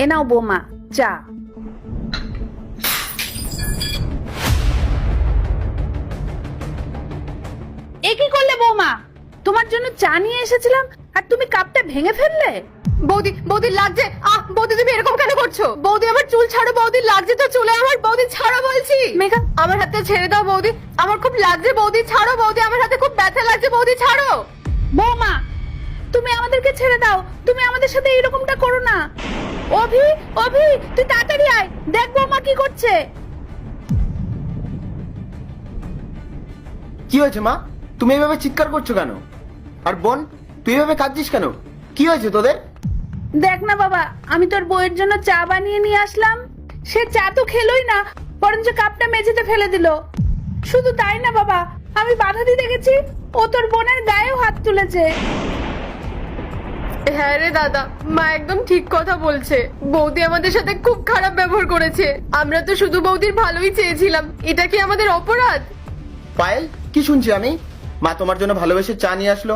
এ নাও বৌমা চা। এ কি করলে বৌমা? তোমার জন্য চা নিয়ে এসেছিলাম আর তুমি কাপটা ভেঙে ফেললে। বৌদি বৌদি লাগছে। বৌদি তুমি এরকম কেন করছো? বৌদি আমার চুল ছাড়ো। বৌদি লাগছে তো চুলে আমার। বৌদি ছাড়ো বলছি। মেঘা আমার হাতটা ছেড়ে দাও বৌদি, আমার খুব লাগছে। বৌদি ছাড়ো। বৌদি আমার হাতে খুব ব্যথা লাগছে। বৌদি ছাড়ো। বৌমা তুমি আমাদেরকে ছেড়ে দাও, তুমি আমাদের সাথে এরকমটা করো না। অভি, অভি তুই তাড়াতাড়ি আয়, দেখ বৌমা কি করছে। কি হয়েছে মা? তুমি এভাবে চিৎকার করছো কেন? আর বোন তুই এভাবে কাঁদছিস কেন? কি হয়েছে তোদের? দেখ না বাবা, আমি তোর বউয়ের জন্য চা বানিয়ে নিয়ে আসলাম, সে চা তো খেলোই না, বরঞ্চ কাপটা মেঝেতে ফেলে দিল। শুধু তাই না বাবা, আমি বাধা দিতে গেছি, ও তোর বোনের গায়েও হাত তুলেছে। হ্যাঁ রে দাদা, মা একদম ঠিক কথা বলছে। বৌদি আমাদের সাথে খুব খারাপ ব্যবহার করেছে। আমরা তো শুধু বৌদির ভালোই চেয়েছিলাম। এটা কি আমাদের অপরাধ? পায়েল, কি শুনছি আমি? মা তোমার জন্য ভালোবেসে চা নিয়ে আসলো,